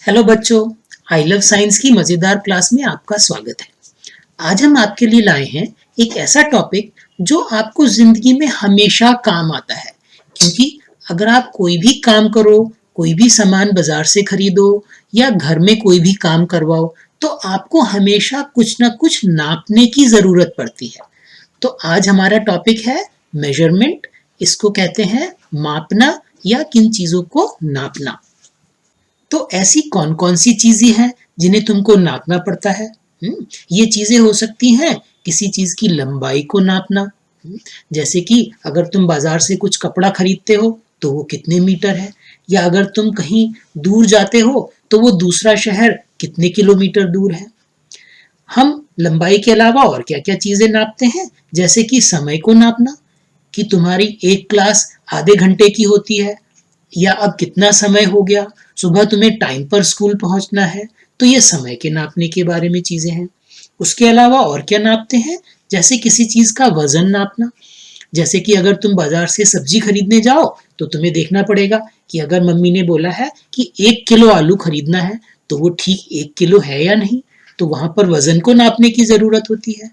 Hello बच्चों, I love science की मज़ेदार क्लास में आपका स्वागत है। आज हम आपके लिए लाए हैं एक ऐसा टॉपिक जो आपको ज़िंदगी में हमेशा काम आता है। क्योंकि अगर आप कोई भी काम करो, कोई भी सामान बाज़ार से खरीदो या घर में कोई भी काम करवाओ, तो आपको हमेशा कुछ ना कुछ नापने की ज़रूरत पड़ती है। तो आज हमारा टॉपिक है मेजरमेंट। इसको कहते हैं मापना या किन चीज़ों को नापना। तो ऐसी कौन कौन सी चीजें हैं जिन्हें तुमको नापना पड़ता है? ये चीजें हो सकती हैं किसी चीज की लंबाई को नापना। जैसे कि अगर तुम बाजार से कुछ कपड़ा खरीदते हो तो वो कितने मीटर है, या अगर तुम कहीं दूर जाते हो तो वो दूसरा शहर कितने किलोमीटर दूर है। हम लंबाई के अलावा और क्या क्या चीजें नापते हैं, जैसे कि समय को नापना, कि तुम्हारी एक क्लास आधे घंटे की होती है या अब कितना समय हो गया, सुबह तुम्हें टाइम पर स्कूल पहुंचना है, तो ये समय के नापने के बारे में चीजें हैं। उसके अलावा और क्या नापते हैं, जैसे किसी चीज का वजन नापना। जैसे कि अगर तुम बाजार से सब्जी खरीदने जाओ तो तुम्हें देखना पड़ेगा कि अगर मम्मी ने बोला है कि 1 किलो आलू खरीदना है, तो वो ठीक 1 किलो है या नहीं, तो वहां पर वजन को नापने की जरूरत होती है।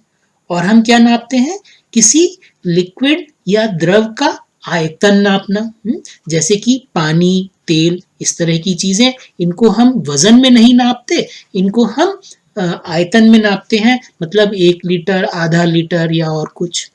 और हम क्या नापते हैं, किसी लिक्विड या द्रव का आयतन नापना। जैसे कि पानी, तेल, इस तरह की चीजें, इनको हम वजन में नहीं नापते, इनको हम आयतन में नापते हैं, मतलब 1 लीटर, आधा लीटर या और कुछ।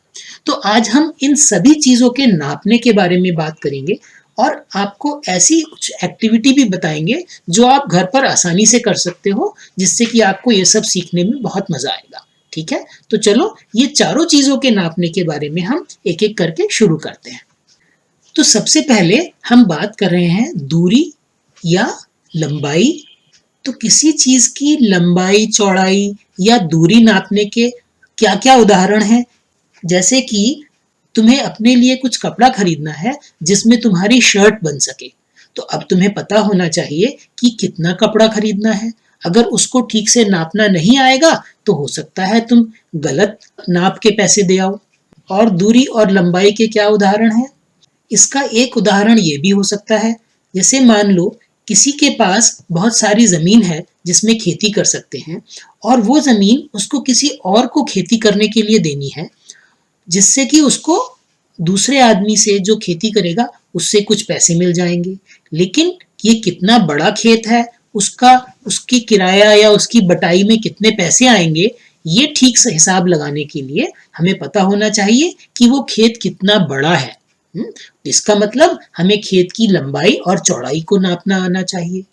तो आज हम इन सभी चीजों के नापने के बारे में बात करेंगे और आपको ऐसी कुछ एक्टिविटी भी बताएंगे जो आप घर पर आसानी से कर सकते हो, जिससे कि आपको ये सब सीखने में बहुत मजा आएगा। ठीक है, तो चलो ये चारों चीजों के नापने के बारे में हम एक एक करके शुरू करते हैं। तो सबसे पहले हम बात कर रहे हैं दूरी या लंबाई। तो किसी चीज की लंबाई, चौड़ाई या दूरी नापने के क्या क्या उदाहरण हैं। जैसे कि तुम्हें अपने लिए कुछ कपड़ा खरीदना है जिसमें तुम्हारी शर्ट बन सके, तो अब तुम्हें पता होना चाहिए कि कितना कपड़ा खरीदना है। अगर उसको ठीक से नापना नहीं आएगा तो हो सकता है तुम गलत नाप के पैसे दे आओ। और दूरी और लंबाई के क्या उदाहरण हैं? इसका एक उदाहरण ये भी हो सकता है, जैसे मान लो किसी के पास बहुत सारी जमीन है जिसमें खेती कर सकते हैं, और वो जमीन उसको किसी और को खेती करने के लिए देनी है, जिससे कि उसको दूसरे आदमी से जो खेती करेगा उससे कुछ पैसे मिल जाएंगे। लेकिन ये कितना बड़ा खेत है, उसका उसकी किराया या उसकी बटाई में कितने पैसे आएंगे, ये ठीक से हिसाब लगाने के लिए हमें पता होना चाहिए कि वो खेत कितना बड़ा है। इसका मतलब हमें खेत की लंबाई और चौड़ाई को नापना आना चाहिए।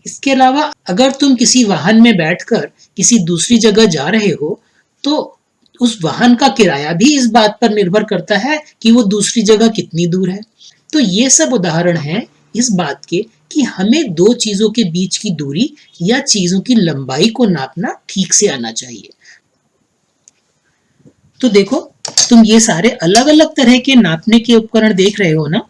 इसके अलावा अगर तुम किसी वाहन में बैठकर किसी दूसरी जगह जा रहे हो, तो उस वाहन का किराया भी इस बात पर निर्भर करता है कि वो दूसरी जगह कितनी दूर है। तो ये सब उदाहरण हैं इस बात के कि हमें दो चीजों के बीच की दूरी या चीजों की लंबाई को नापना ठीक से आना चाहिए। तो देखो, तुम ये सारे अलग अलग तरह के नापने के उपकरण देख रहे हो ना।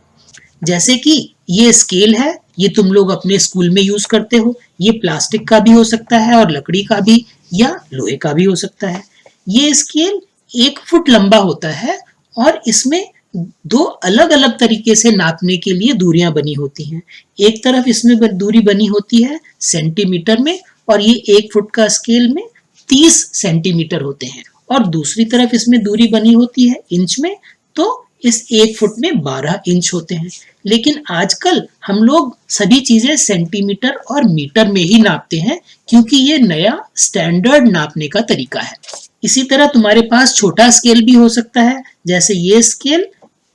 जैसे कि ये स्केल है, ये तुम लोग अपने स्कूल में यूज करते हो। ये प्लास्टिक का भी हो सकता है और लकड़ी का भी, या लोहे का भी हो सकता है। ये स्केल 1 फुट लंबा होता है और इसमें दो अलग अलग तरीके से नापने के लिए दूरियां बनी होती हैं। एक तरफ इसमें दूरी बनी होती है सेंटीमीटर में, और ये 1 फुट का स्केल में 30 सेंटीमीटर होते हैं। और दूसरी तरफ इसमें दूरी बनी होती है इंच में, तो इस 1 फुट में 12 इंच होते हैं। लेकिन आजकल हम लोग सभी चीजें सेंटीमीटर और मीटर में ही नापते हैं, क्योंकि ये नया स्टैंडर्ड नापने का तरीका है। इसी तरह तुम्हारे पास छोटा स्केल भी हो सकता है, जैसे ये स्केल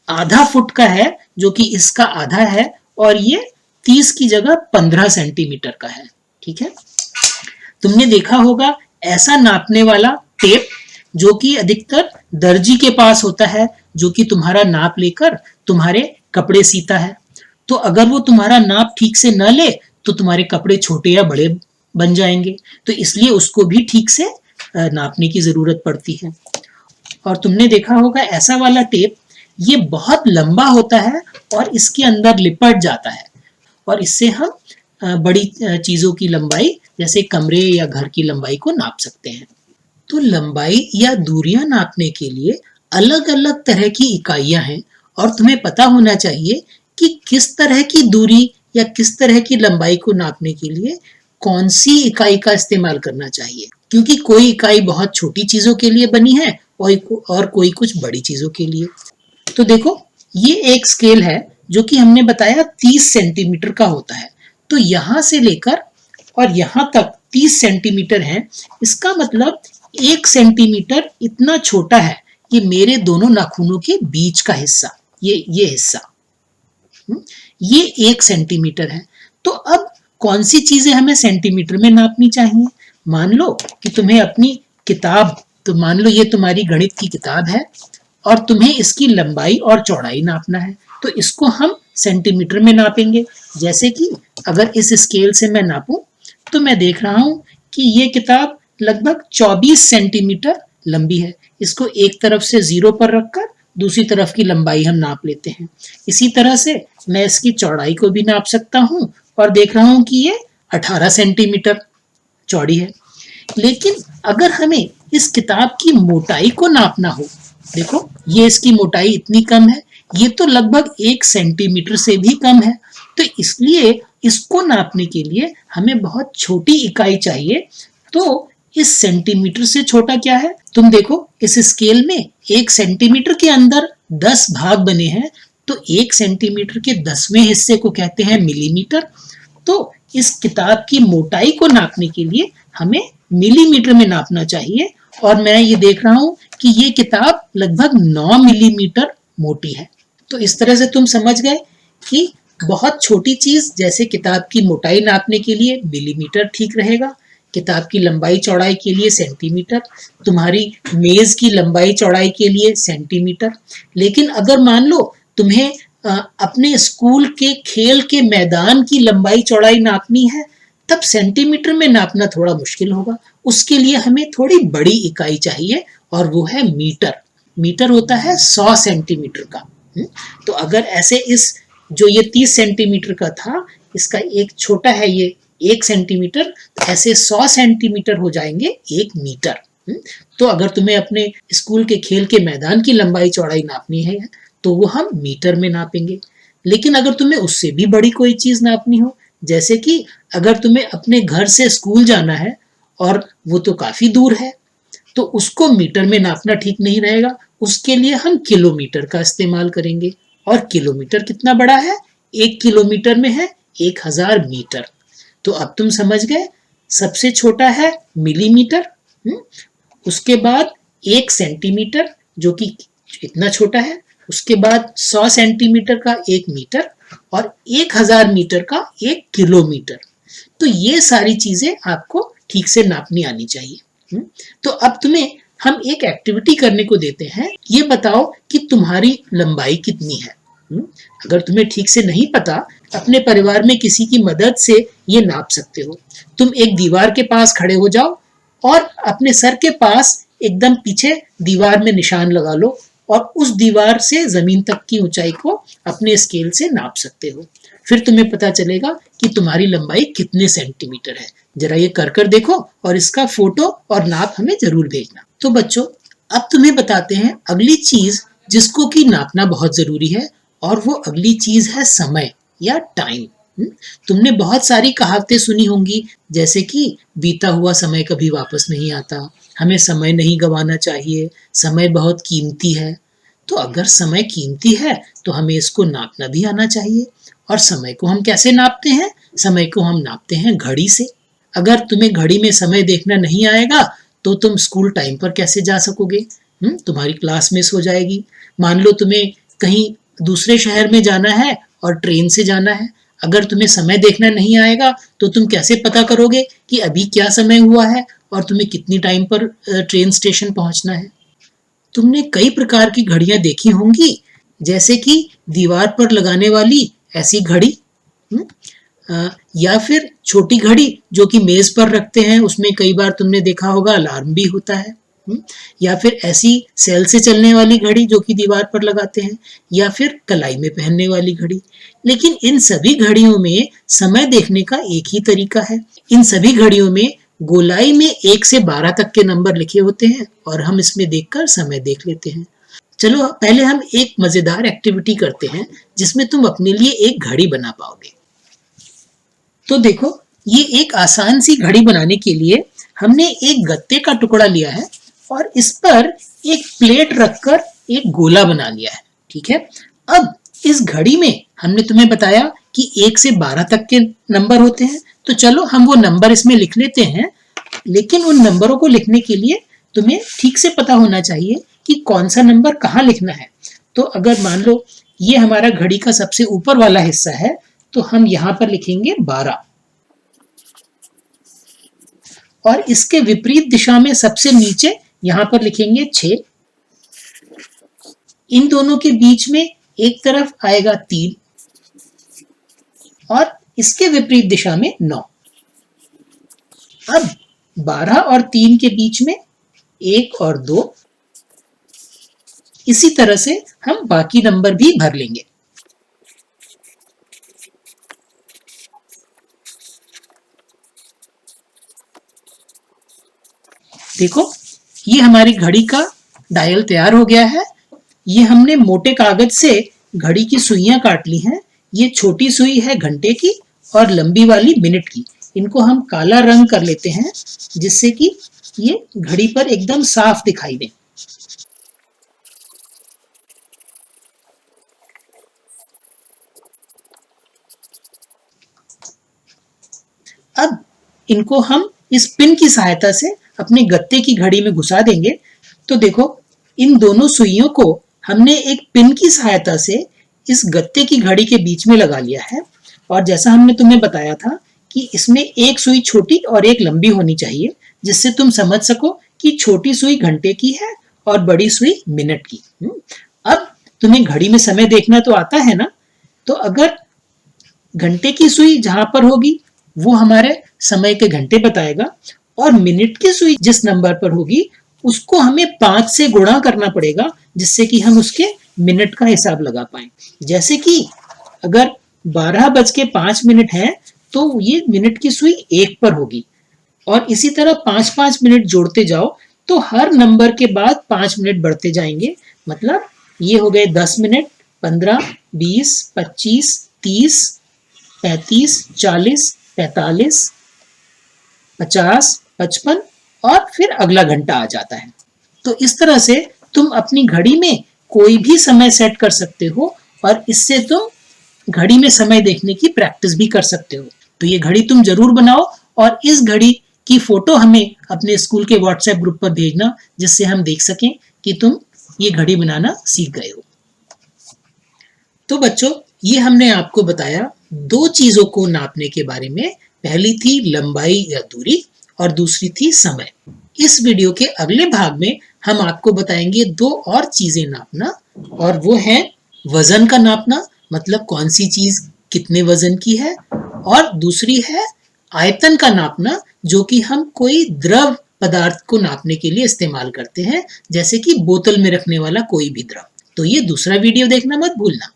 आधा फुट का है, जो कि इसका आधा है, और ये 30 की जगह 15 सेंटीमीटर का है। ठीक है, तुमने देखा होगा ऐसा नापने वाला टेप, जो कि अधिकतर दर्जी के पास होता है, जो कि तुम्हारा नाप लेकर तुम्हारे कपड़े सीता है। तो अगर वो तुम्हारा नाप ठीक से न ले तो तुम्हारे कपड़े छोटे या बड़े बन जाएंगे, तो इसलिए उसको भी ठीक से नापने की जरूरत पड़ती है। और तुमने देखा होगा ऐसा वाला टेप, ये बहुत लंबा होता है और इसके अंदर लिपट जाता है, और इससे हम बड़ी चीजों की लंबाई, जैसे कमरे या घर की लंबाई को नाप सकते हैं। तो लंबाई या दूरियां नापने के लिए अलग अलग तरह की इकाइयां हैं, और तुम्हें पता होना चाहिए कि किस तरह की दूरी या किस तरह की लंबाई को नापने के लिए कौन सी इकाई का इस्तेमाल करना चाहिए, क्योंकि कोई इकाई बहुत छोटी चीजों के लिए बनी है और कोई कुछ बड़ी चीजों के लिए। तो देखो, ये एक स्केल है जो कि हमने बताया 30 सेंटीमीटर का होता है। तो यहां से लेकर और यहां तक 30 सेंटीमीटर है। इसका मतलब 1 सेंटीमीटर इतना छोटा है, ये मेरे दोनों नाखूनों के बीच का हिस्सा, ये हिस्सा, ये 1 सेंटीमीटर है। तो अब कौन सी चीजें हमें सेंटीमीटर में नापनी चाहिए? मान लो कि तुम्हें अपनी किताब, तो मान लो ये तुम्हारी गणित की किताब है और तुम्हें इसकी लंबाई और चौड़ाई नापना है, तो इसको हम सेंटीमीटर में नापेंगे। जैसे कि अगर इस स्केल से मैं नापूं तो मैं देख रहा हूं कि ये किताब लगभग 24 सेंटीमीटर लंबी है। इसको एक तरफ से 0 पर रखकर दूसरी तरफ की लंबाई हम नाप लेते हैं। इसी तरह से मैं इसकी चौड़ाई को भी नाप सकता हूं और देख रहा हूं कि ये 18 सेंटीमीटर चौड़ी है। लेकिन अगर हमें इस किताब की मोटाई को नापना हो, देखो ये इसकी मोटाई इतनी कम है, ये तो लगभग 1 सेंटीमीटर से भी कम है। तो इसलिए इसको नापने के लिए हमें बहुत छोटी इकाई चाहिए। तो इस सेंटीमीटर से छोटा क्या है? तुम देखो इस स्केल में 1 सेंटीमीटर के अंदर 10 भाग बने हैं, तो 1 सेंटीमीटर के 10वें हिस्से को कहते हैं मिलीमीटर। तो इस किताब की मोटाई को नापने के लिए हमें मिलीमीटर में नापना चाहिए, और मैं ये देख रहा हूं कि ये किताब लगभग 9 मिलीमीटर मोटी है। तो इस तरह से तुम समझ गए कि बहुत छोटी चीज जैसे किताब की मोटाई नापने के लिए मिलीमीटर ठीक रहेगा, किताब की लंबाई चौड़ाई के लिए सेंटीमीटर, तुम्हारी मेज की लंबाई चौड़ाई के लिए सेंटीमीटर। लेकिन अगर मान लो तुम्हें अपने स्कूल के खेल के मैदान की लंबाई चौड़ाई नापनी है, तब सेंटीमीटर में नापना थोड़ा मुश्किल होगा। उसके लिए हमें थोड़ी बड़ी इकाई चाहिए और वो है मीटर। मीटर होता है 100 सेंटीमीटर का। तो अगर ऐसे इस जो ये 30 सेंटीमीटर का था, इसका एक छोटा है ये 1 सेंटीमीटर, तो ऐसे 100 सेंटीमीटर हो जाएंगे 1 मीटर। तो अगर तुम्हें अपने स्कूल के खेल के मैदान की लंबाई चौड़ाई नापनी है तो वो हम मीटर में नापेंगे। लेकिन अगर तुम्हें उससे भी बड़ी कोई चीज नापनी हो, जैसे कि अगर तुम्हें अपने घर से स्कूल जाना है और वो तो काफी दूर है, तो उसको मीटर में नापना ठीक नहीं रहेगा। उसके लिए हम किलोमीटर का इस्तेमाल करेंगे। और किलोमीटर कितना बड़ा है? 1 किलोमीटर में है 1000 मीटर। तो अब तुम समझ गए, सबसे छोटा है मिलीमीटर, उसके बाद 1 सेंटीमीटर जो कि इतना छोटा है, उसके बाद 100 सेंटीमीटर का 1 मीटर और 1000 मीटर का 1 किलोमीटर। तो ये सारी चीजें आपको ठीक से नापनी आनी चाहिए। तो अब तुम्हें हम एक एक्टिविटी करने को देते हैं। ये बताओ कि तुम्हारी लंबाई कितनी है। अगर तुम्हें ठीक से नहीं पता, अपने परिवार में किसी की मदद से ये नाप सकते हो। तुम एक दीवार के पास खड़े हो जाओ और अपने सर के पास एकदम पीछे दीवार में निशान लगा लो और उस दीवार से जमीन तक की ऊंचाई को अपने स्केल से नाप सकते हो। फिर तुम्हें पता चलेगा कि तुम्हारी लंबाई कितने सेंटीमीटर है। जरा ये कर देखो और इसका फोटो और नाप हमें जरूर भेजना। तो बच्चों, अब तुम्हें बताते हैं अगली चीज जिसको कि नापना बहुत जरूरी है, और वो अगली चीज है समय या टाइम। तुमने बहुत सारी कहावतें सुनी होंगी, जैसे कि बीता हुआ समय कभी वापस नहीं आता, हमें समय नहीं गंवाना चाहिए, समय बहुत कीमती है। तो अगर समय कीमती है तो हमें इसको नापना भी आना चाहिए। और समय को हम कैसे नापते हैं? समय को हम नापते हैं घड़ी से। अगर तुम्हें घड़ी में समय देखना नहीं आएगा तो तुम स्कूल टाइम पर कैसे जा सकोगे? तुम्हारी क्लास मिस हो जाएगी। मान लो तुम्हें कहीं दूसरे शहर में जाना है और ट्रेन से जाना है, अगर तुम्हें समय देखना नहीं आएगा तो तुम कैसे पता करोगे कि अभी क्या समय हुआ है और तुम्हें कितनी टाइम पर ट्रेन स्टेशन पहुंचना है? तुमने कई प्रकार की घड़ियां देखी होंगी, जैसे कि दीवार पर लगाने वाली ऐसी घड़ी, या फिर छोटी घड़ी जो कि मेज पर रखते हैं, उसमें कई बार तुमने देखा होगा अलार्म भी होता है। या फिर ऐसी सेल से चलने वाली घड़ी जो कि दीवार पर लगाते हैं, या फिर कलाई में पहनने वाली घड़ी। लेकिन इन सभी घड़ियों में समय देखने का एक ही तरीका है। इन सभी घड़ियों में गोलाई में 1 से 12 तक के नंबर लिखे होते हैं और हम इसमें देखकर समय देख लेते हैं। चलो पहले हम एक मजेदार एक्टिविटी करते हैं जिसमें तुम अपने लिए एक घड़ी बना पाओगे। तो देखो, ये एक आसान सी घड़ी बनाने के लिए हमने एक गत्ते का टुकड़ा लिया है और इस पर एक प्लेट रखकर एक गोला बना लिया है। ठीक है, अब इस घड़ी में हमने तुम्हें बताया कि 1 से 12 तक के नंबर होते हैं, तो चलो हम वो नंबर इसमें लिख लेते हैं। लेकिन उन नंबरों को लिखने के लिए तुम्हें ठीक से पता होना चाहिए कि कौन सा नंबर कहाँ लिखना है। तो अगर मान लो ये हमारा घड़ी का सबसे ऊपर वाला हिस्सा है, तो हम यहाँ पर लिखेंगे 12 और इसके विपरीत दिशा में सबसे नीचे यहाँ पर लिखेंगे 6। इन दोनों के बीच में एक तरफ आएगा 3 और इसके विपरीत दिशा में 9। अब 12 और 3 के बीच में 1 और 2। इसी तरह से हम बाकी नंबर भी भर लेंगे। देखो, ये हमारी घड़ी का डायल तैयार हो गया है। ये हमने मोटे कागज से घड़ी की सुइयां काट ली हैं। ये छोटी सुई है घंटे की और लंबी वाली मिनट की। इनको हम काला रंग कर लेते हैं जिससे कि ये घड़ी पर एकदम साफ दिखाई दे। अब इनको हम इस पिन की सहायता से अपने गत्ते की घड़ी में घुसा देंगे। तो देखो, इन दोनों सुइयों को हमने एक पिन की सहायता से इस गत्ते की घड़ी के बीच में लगा लिया है। और जैसा हमने तुम्हें बताया था कि इसमें एक सुई छोटी और एक लंबी होनी चाहिए, जिससे तुम समझ सको कि छोटी सुई घंटे की है और बड़ी सुई मिनट की। अब तुम्हें घड़ी में समय देखना तो आता है ना, तो अगर घंटे की सुई जहां पर होगी वो हमारे समय के घंटे बताएगा और मिनट की सुई जिस नंबर पर होगी उसको हमें 5 से गुणा करना पड़ेगा, जिससे कि हम उसके मिनट का हिसाब लगा पाए। जैसे कि अगर 12:05 है तो ये मिनट की सुई 1 पर होगी और इसी तरह 5-5 मिनट जोड़ते जाओ तो हर नंबर के बाद 5 मिनट बढ़ते जाएंगे। मतलब ये हो गए 10 मिनट, 15, 20, 25, 30, 35, 40, 45, 50, 55 और फिर अगला घंटा आ जाता है। तो इस तरह से तुम अपनी घड़ी में कोई भी समय सेट कर सकते हो और इससे तुम घड़ी में समय देखने की प्रैक्टिस भी कर सकते हो। तो ये घड़ी तुम जरूर बनाओ और इस घड़ी की फोटो हमें अपने स्कूल के व्हाट्सएप ग्रुप पर भेजना, जिससे हम देख सकें कि तुम ये घड़ी बनाना सीख गए हो। तो बच्चों, ये हमने आपको बताया 2 चीजों को नापने के बारे में। पहली थी लंबाई या दूरी और दूसरी थी समय। इस वीडियो के अगले भाग में हम आपको बताएंगे 2 और चीजें नापना, और वो है वजन का नापना, मतलब कौन सी चीज कितने वजन की है, और दूसरी है आयतन का नापना, जो कि हम कोई द्रव पदार्थ को नापने के लिए इस्तेमाल करते हैं, जैसे कि बोतल में रखने वाला कोई भी द्रव। तो ये दूसरा वीडियो देखना मत भूलना।